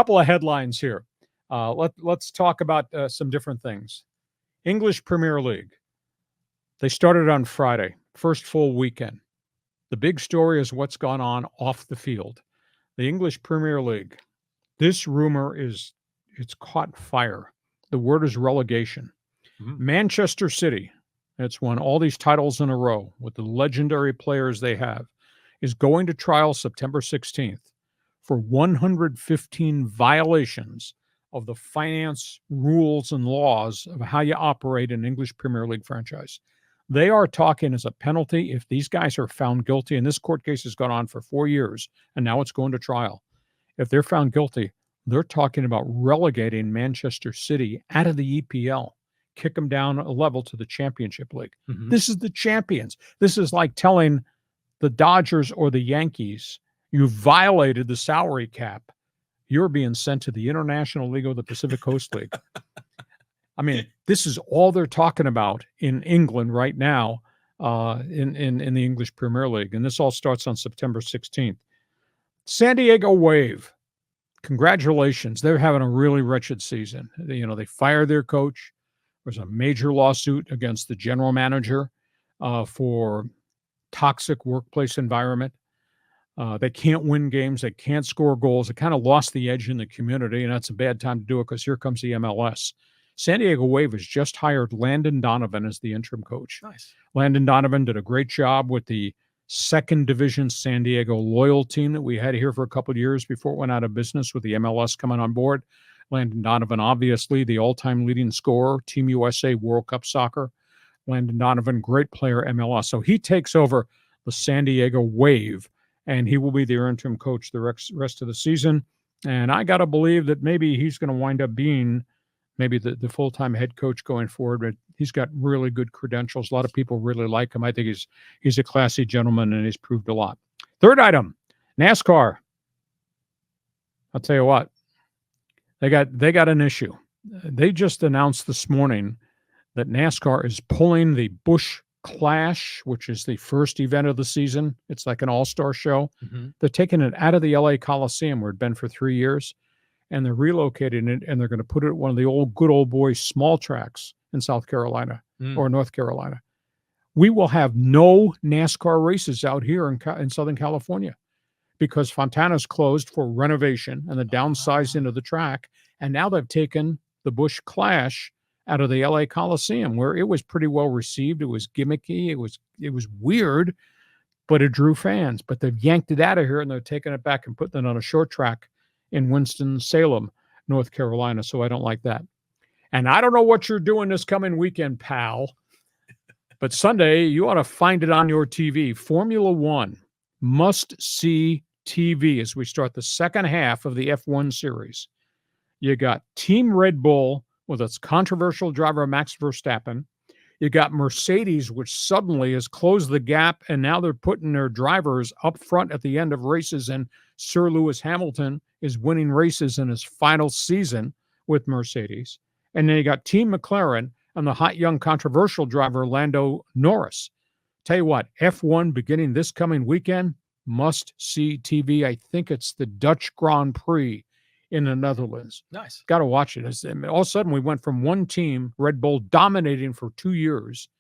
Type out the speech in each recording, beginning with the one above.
couple of headlines here. Let's talk about some different things. English Premier League. They started on Friday, first full weekend. The big story is what's gone on off the field. The English Premier League. This rumor it's caught fire. The word is relegation. Mm-hmm. Manchester City, that's won all these titles in a row with the legendary players they have, is going to trial September 16th for 115 violations of the finance rules and laws of how you operate an English Premier League franchise. They are talking as a penalty if these guys are found guilty, and this court case has gone on for 4 years, and now it's going to trial. If they're found guilty, they're talking about relegating Manchester City out of the EPL, kick them down a level to the Championship League. Mm-hmm. This is the champions. This is like telling the Dodgers or the Yankees, you violated the salary cap. You're being sent to the International League or the Pacific Coast League. I mean, this is all they're talking about in England right now in the English Premier League. And this all starts on September 16th. San Diego Wave. Congratulations. They're having a really wretched season. They fired their coach. There's a major lawsuit against the general manager for toxic workplace environment. They can't win games. They can't score goals. They kind of lost the edge in the community, and that's a bad time to do it because here comes the MLS. San Diego Wave has just hired Landon Donovan as the interim coach. Nice. Landon Donovan did a great job with the second division San Diego Loyal team that we had here for a couple of years before it went out of business with the MLS coming on board. Landon Donovan, obviously the all-time leading scorer, Team USA World Cup Soccer. Landon Donovan, great player, MLS. So he takes over the San Diego Wave, and he will be their interim coach the rest of the season. And I got to believe that maybe he's going to wind up being maybe the full-time head coach going forward, but he's got really good credentials. A lot of people really like him. I think he's a classy gentleman, and he's proved a lot. Third item, NASCAR. I'll tell you what, they got an issue. They just announced this morning that NASCAR is pulling the Busch Clash, which is the first event of the season. It's like an all-star show. Mm-hmm. They're taking it out of the LA Coliseum where it'd been for 3 years, and they're relocating it, and they're going to put it at one of the good old boys small tracks in South Carolina or North Carolina. We will have no NASCAR races out here in Southern California because Fontana's closed for renovation and the downsizing of the track, and now they've taken the Busch Clash out of the LA Coliseum, where it was pretty well received. It was gimmicky. It was weird, but it drew fans. But they've yanked it out of here, and they're taking it back and putting it on a short track in Winston-Salem, North Carolina. So I don't like that. And I don't know what you're doing this coming weekend, pal, but Sunday you ought to find it on your TV. Formula One, must-see TV as we start the second half of the F1 series. You got Team Red Bull with its controversial driver Max Verstappen. You got Mercedes, which suddenly has closed the gap, and now they're putting their drivers up front at the end of races, and Sir Lewis Hamilton is winning races in his final season with Mercedes. And then you got Team McLaren and the hot young controversial driver Lando Norris. Tell you what, F1 beginning this coming weekend, must-see TV. I think it's the Dutch Grand Prix in the Netherlands. Nice. Got to watch it. All of a sudden, we went from one team, Red Bull, dominating for 2 years,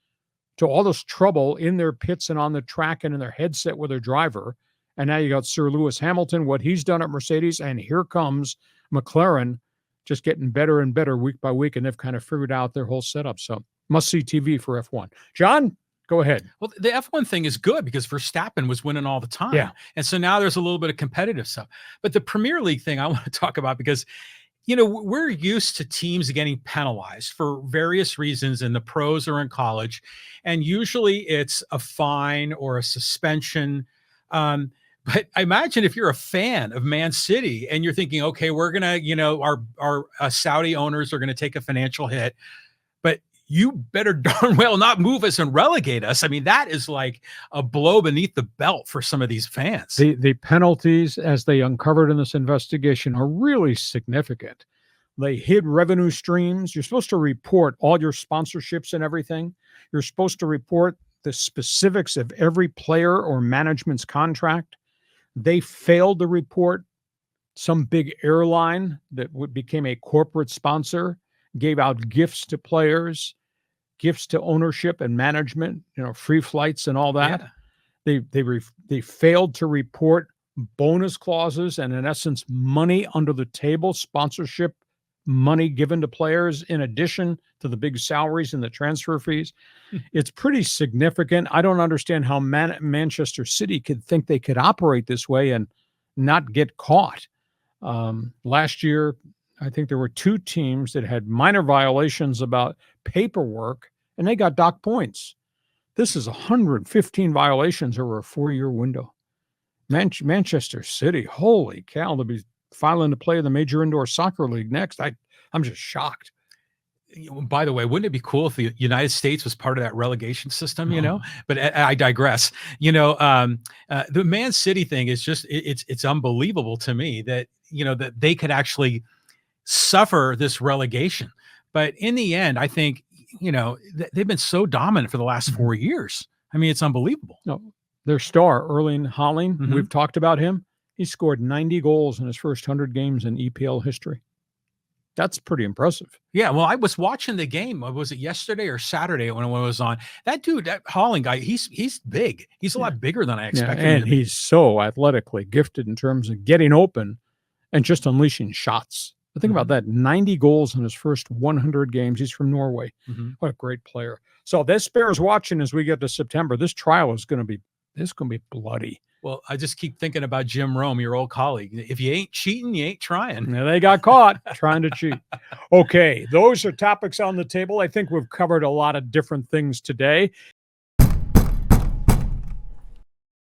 to all this trouble in their pits and on the track and in their headset with their driver. And now you got Sir Lewis Hamilton, what he's done at Mercedes, and here comes McLaren just getting better and better week by week, and they've kind of figured out their whole setup. So must-see TV for F1. John, go ahead. Well, the F1 thing is good because Verstappen was winning all the time. Yeah. And so now there's a little bit of competitive stuff. But the Premier League thing I want to talk about because, we're used to teams getting penalized for various reasons, and the pros are in college. And usually it's a fine or a suspension. But I imagine if you're a fan of Man City and you're thinking, okay, we're going to, our Saudi owners are going to take a financial hit, but you better darn well not move us and relegate us. I mean, that is like a blow beneath the belt for some of these fans. The penalties, as they uncovered in this investigation, are really significant. They hid revenue streams. You're supposed to report all your sponsorships and everything. You're supposed to report the specifics of every player or management's contract. They failed to report some big airline that became a corporate sponsor gave out gifts to players, gifts to ownership and management, free flights and all that. Yeah. They failed to report bonus clauses and, in essence, money under the table, sponsorship money given to players in addition to the big salaries and the transfer fees. It's pretty significant. I don't understand how Manchester City could think they could operate this way and not get caught. Last year, I think there were 2 teams that had minor violations about paperwork, and they got docked points. This is 115 violations over a 4-year window. Manchester City, holy cow, they'll be filing to play in the Major Indoor Soccer League next. I'm just shocked. By the way, wouldn't it be cool if the United States was part of that relegation system, But I digress. The Man City thing is just, it's unbelievable to me that, that they could actually suffer this relegation. But in the end, I think, they've been so dominant for the last 4 years. I mean, it's unbelievable. No, their star, Erling Haaland, we've talked about him. He scored 90 goals in his first 100 games in EPL history. That's pretty impressive. Yeah, well, I was watching the game. Was it yesterday or Saturday when it was on? That dude, that Haaland guy, he's big. He's a lot bigger than I expected. And he's so athletically gifted in terms of getting open and just unleashing shots. But think about that, 90 goals in his first 100 games. He's from Norway. What a great player. So this bears watching as we get to September. This trial is going to be bloody. Well, I just keep thinking about Jim Rome, your old colleague. If you ain't cheating, you ain't trying. Now, they got caught trying to cheat. Okay, those are topics on the table. I think we've covered a lot of different things today.